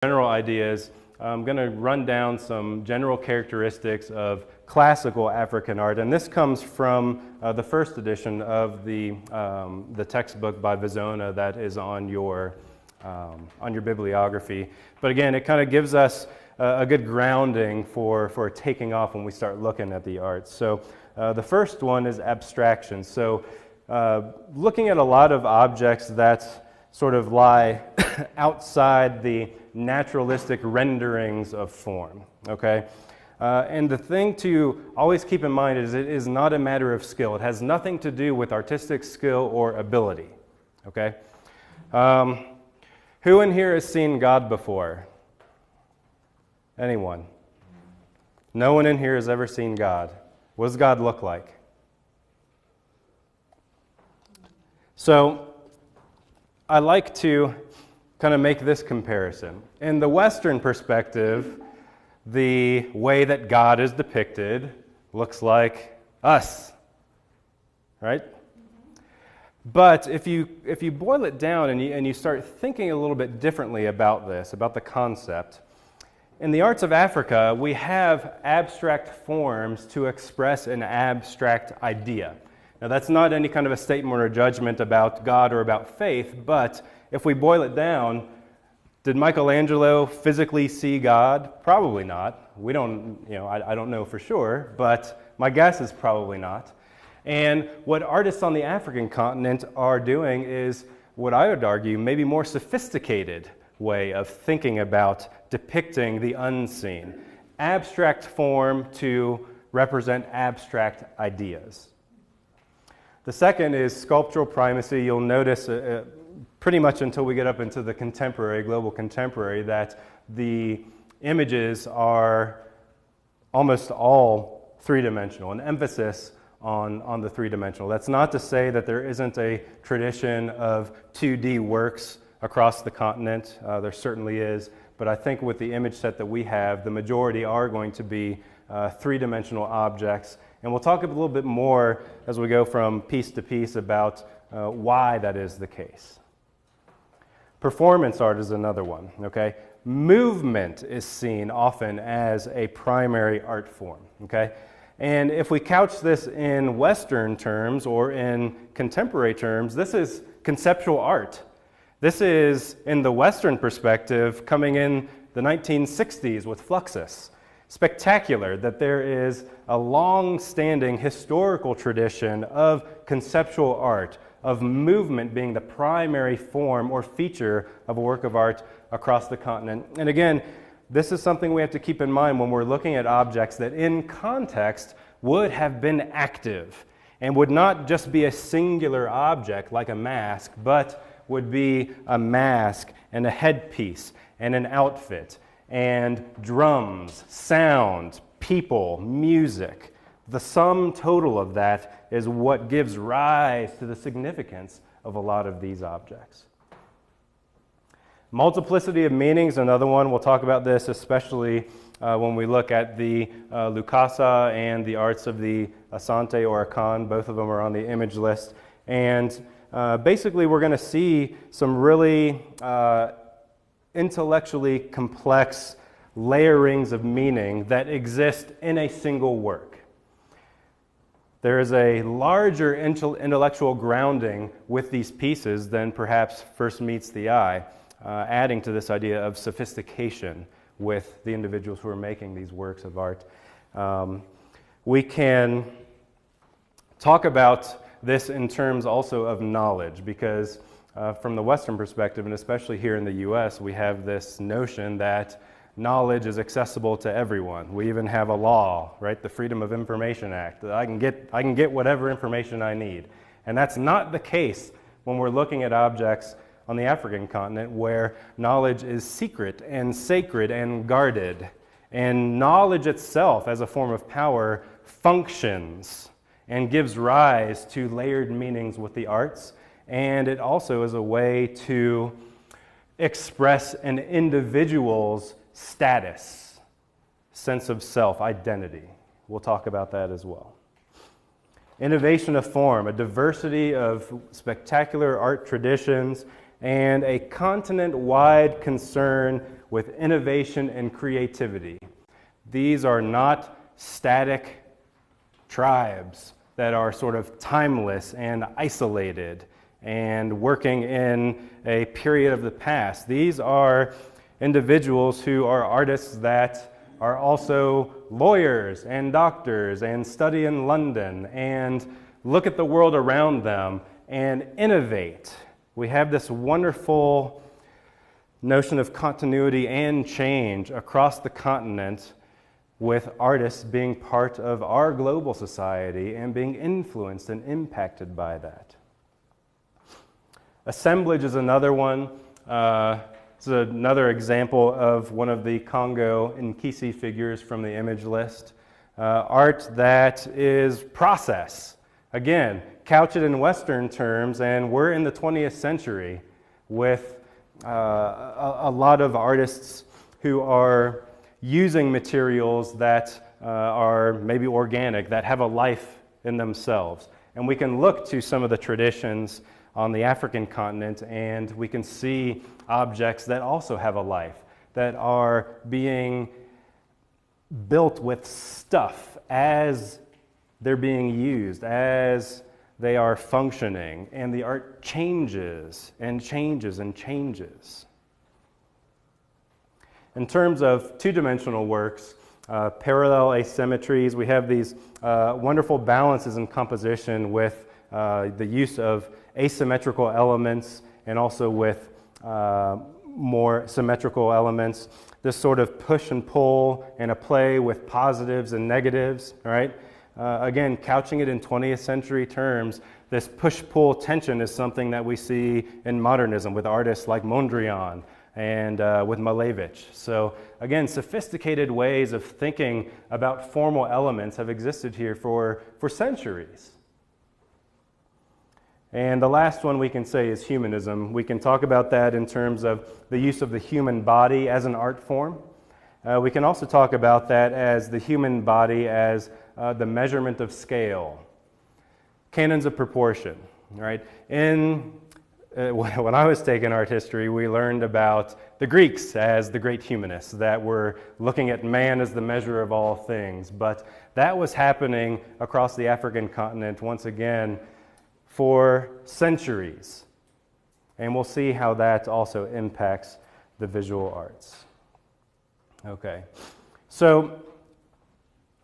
General ideas. I'm going to run down some general characteristics of classical African art, and this comes from the first edition of the textbook by Vizona that is on your bibliography. But again, it kind of gives us a good grounding for taking off when we start looking at the arts. So the first one is abstraction. So looking at a lot of objects that sort of lie outside the naturalistic renderings of form, okay? And the thing to always keep in mind is it is not a matter of skill. It has nothing to do with artistic skill or ability, okay? Who in here has seen God before? Anyone? No one in here has ever seen God. What does God look like? So, I like to kind of make this comparison. In the Western perspective, the way that God is depicted looks like us, right? But if you boil it down and you start thinking a little bit differently about this, about the concept, in the arts of Africa, we have abstract forms to express an abstract idea. Now, that's not any kind of a statement or judgment about God or about faith, but if we boil it down, did Michelangelo physically see God? Probably not. We don't, I don't know for sure, but my guess is probably not. And what artists on the African continent are doing is, what I would argue, maybe more sophisticated way of thinking about depicting the unseen. Abstract form to represent abstract ideas. The second is sculptural primacy. You'll notice pretty much until we get up into the contemporary, global contemporary, that the images are almost all three-dimensional, an emphasis on the three-dimensional. That's not to say that there isn't a tradition of 2D works across the continent. There certainly is, but I think with the image set that we have, the majority are going to be three-dimensional objects. And we'll talk a little bit more as we go from piece to piece about why that is the case. Performance art is another one, okay? Movement is seen often as a primary art form, okay? And if we couch this in Western terms or in contemporary terms, this is conceptual art. This is, in the Western perspective, coming in the 1960s with Fluxus. Spectacular that there is a long-standing historical tradition of conceptual art, of movement being the primary form or feature of a work of art across the continent. And again, this is something we have to keep in mind when we're looking at objects that in context would have been active and would not just be a singular object like a mask, but would be a mask and a headpiece and an outfit and drums, sound, people, music. The sum total of that is what gives rise to the significance of a lot of these objects. Multiplicity of meanings, another one. We'll talk about this especially when we look at the Lukasa and the arts of the Asante or Akan. Both of them are on the image list. And basically we're going to see some really intellectually complex layerings of meaning that exist in a single work. There is a larger intellectual grounding with these pieces than perhaps first meets the eye, adding to this idea of sophistication with the individuals who are making these works of art. We can talk about this in terms also of knowledge, because from the Western perspective, and especially here in the U.S., we have this notion that knowledge is accessible to everyone. We even have a law, right? The Freedom of Information Act. That I can get whatever information I need. And that's not the case when we're looking at objects on the African continent where knowledge is secret and sacred and guarded. And knowledge itself as a form of power functions and gives rise to layered meanings with the arts. And it also is a way to express an individual's status, sense of self, identity. We'll talk about that as well. Innovation of form, a diversity of spectacular art traditions, and a continent-wide concern with innovation and creativity. These are not static tribes that are sort of timeless and isolated and working in a period of the past. These are individuals who are artists that are also lawyers and doctors and study in London and look at the world around them and innovate. We have this wonderful notion of continuity and change across the continent, with artists being part of our global society and being influenced and impacted by that. Assemblage is another one. It's another example of one of the Congo Nkisi figures from the image list. Art that is process. Again, couch it in Western terms, and we're in the 20th century with a lot of artists who are using materials that are maybe organic, that have a life in themselves. And we can look to some of the traditions on the African continent, and we can see objects that also have a life, that are being built with stuff as they're being used, as they are functioning, and the art changes and changes and changes. In terms of two-dimensional works, parallel asymmetries, we have these wonderful balances in composition with the use of asymmetrical elements and also with more symmetrical elements. This sort of push and pull and a play with positives and negatives, all right? Again, couching it in 20th century terms, this push-pull tension is something that we see in modernism with artists like Mondrian and with Malevich. So again, sophisticated ways of thinking about formal elements have existed here for centuries. And the last one we can say is humanism. We can talk about that in terms of the use of the human body as an art form. We can also talk about that as the human body as the measurement of scale. Canons of proportion, right? When I was taking art history, we learned about the Greeks as the great humanists that were looking at man as the measure of all things. But that was happening across the African continent once again for centuries. And we'll see how that also impacts the visual arts. Okay, so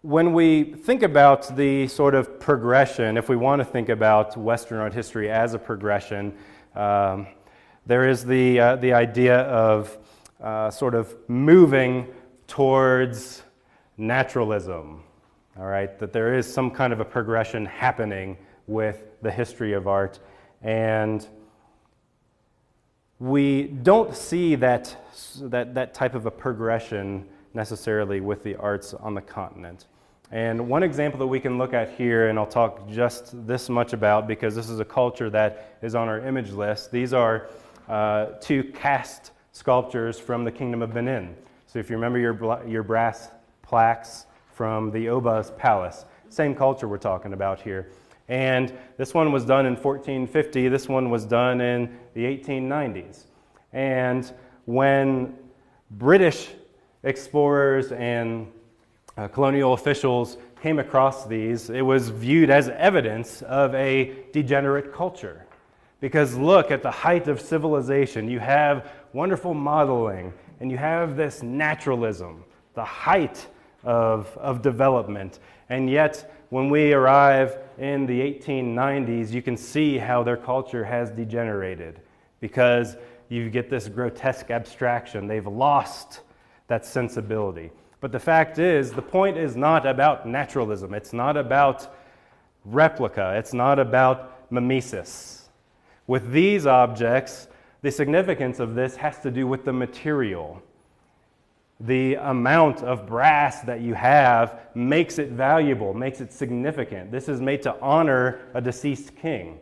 when we think about the sort of progression, if we want to think about Western art history as a progression, there is the idea of sort of moving towards naturalism, all right? That there is some kind of a progression happening with the history of art, and we don't see that type of a progression necessarily with the arts on the continent. And one example that we can look at here, and I'll talk just this much about because this is a culture that is on our image list. These are two cast sculptures from the Kingdom of Benin. So if you remember your brass plaques from the Oba's palace, same culture we're talking about here. And this one was done in 1450, this one was done in the 1890s. And when British explorers and colonial officials came across these, it was viewed as evidence of a degenerate culture. Because look at the height of civilization. You have wonderful modeling, and you have this naturalism, the height of development. And yet, when we arrive in the 1890s, you can see how their culture has degenerated because you get this grotesque abstraction. They've lost that sensibility. But the fact is, the point is not about naturalism. It's not about replica. It's not about mimesis. With these objects, the significance of this has to do with the material. The amount of brass that you have makes it valuable, makes it significant. This is made to honor a deceased king.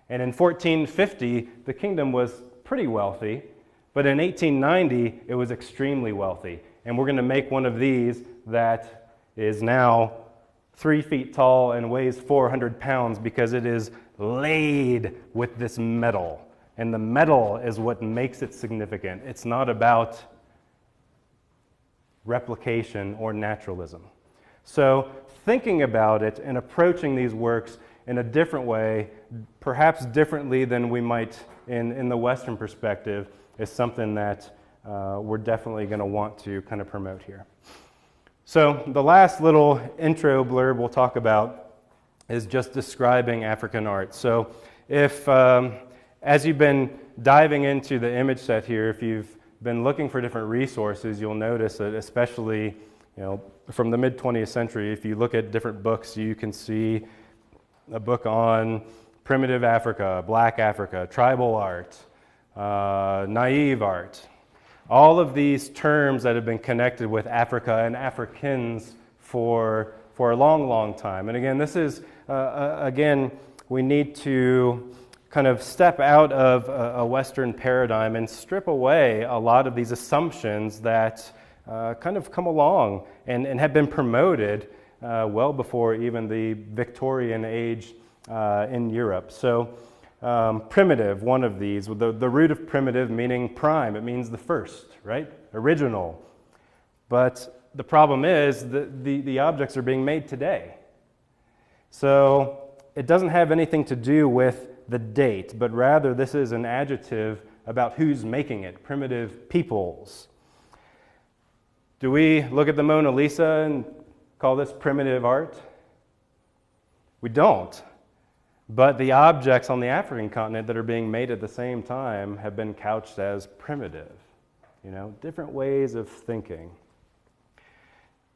And in 1450, the kingdom was pretty wealthy, but in 1890, it was extremely wealthy. And we're going to make one of these that is now 3 feet tall and weighs 400 pounds because it is laid with this metal. And the metal is what makes it significant. It's not about replication, or naturalism. So thinking about it and approaching these works in a different way, perhaps differently than we might in the Western perspective, is something that we're definitely going to want to kind of promote here. So the last little intro blurb we'll talk about is just describing African art. So if, as you've been diving into the image set here, if you've been looking for different resources, you'll notice that especially from the mid-20th century, if you look at different books, you can see a book on primitive Africa, black Africa, tribal art, naive art. All of these terms that have been connected with Africa and Africans for a long, long time. And again, this is, we need to kind of step out of a Western paradigm and strip away a lot of these assumptions that kind of come along and have been promoted well before even the Victorian age in Europe. So primitive, one of these, the root of primitive meaning prime, it means the first, right? Original. But the problem is that the objects are being made today. So it doesn't have anything to do with the date, but rather this is an adjective about who's making it, primitive peoples. Do we look at the Mona Lisa and call this primitive art? We don't. But the objects on the African continent that are being made at the same time have been couched as primitive. Different ways of thinking.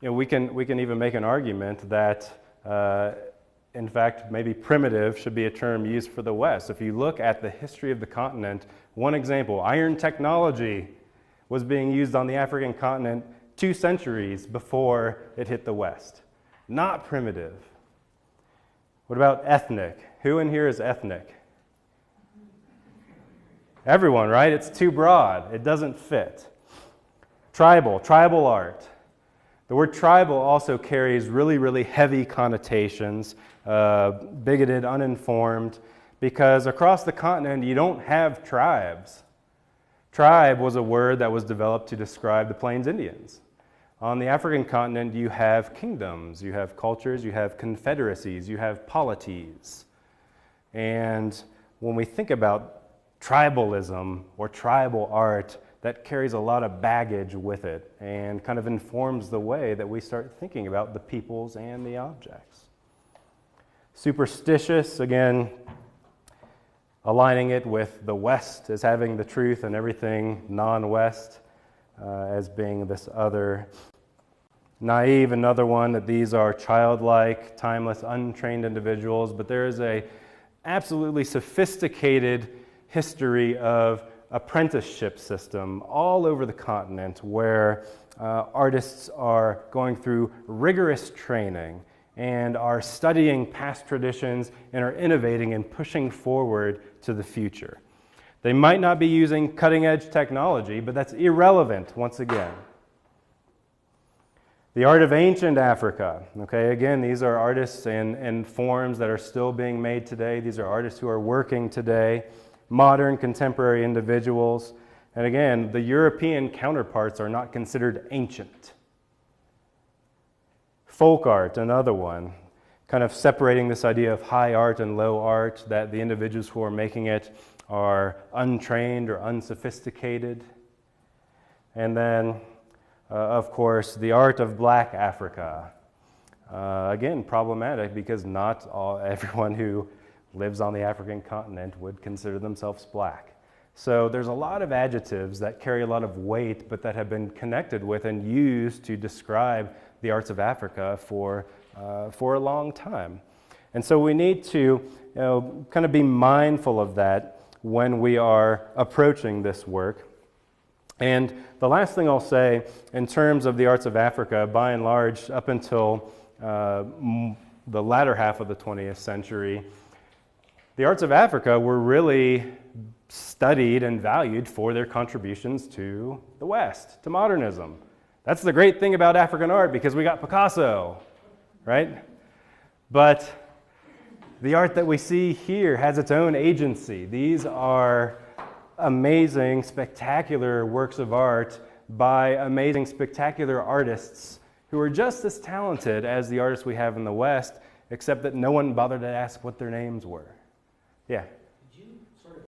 We can even make an argument that in fact, maybe primitive should be a term used for the West. If you look at the history of the continent, one example, iron technology was being used on the African continent 2 centuries before it hit the West. Not primitive. What about ethnic? Who in here is ethnic? Everyone, right? It's too broad. It doesn't fit. Tribal art. The word tribal also carries really, really heavy connotations, bigoted, uninformed, because across the continent you don't have tribes. Tribe was a word that was developed to describe the Plains Indians. On the African continent you have kingdoms, you have cultures, you have confederacies, you have polities. And when we think about tribalism or tribal art, that carries a lot of baggage with it and kind of informs the way that we start thinking about the peoples and the objects. Superstitious, again, aligning it with the West as having the truth and everything non-West as being this other. Naive, another one, that these are childlike, timeless, untrained individuals, but there is a absolutely sophisticated history of apprenticeship system all over the continent where artists are going through rigorous training and are studying past traditions and are innovating and pushing forward to the future. They might not be using cutting-edge technology, but that's irrelevant once again. The art of ancient Africa. Okay, again, these are artists and forms that are still being made today. These are artists who are working today. Modern, contemporary individuals. And again, the European counterparts are not considered ancient. Folk art, another one, kind of separating this idea of high art and low art, that the individuals who are making it are untrained or unsophisticated. And then, of course, the art of black Africa. Again, problematic because not everyone who lives on the African continent would consider themselves black. So there's a lot of adjectives that carry a lot of weight, but that have been connected with and used to describe the arts of Africa for a long time. And so we need to kind of be mindful of that when we are approaching this work. And the last thing I'll say in terms of the arts of Africa, by and large, up until the latter half of the 20th century, the arts of Africa were really studied and valued for their contributions to the West, to modernism. That's the great thing about African art because we got Picasso, right? But the art that we see here has its own agency. These are amazing, spectacular works of art by amazing, spectacular artists who are just as talented as the artists we have in the West, except that no one bothered to ask what their names were. Yeah.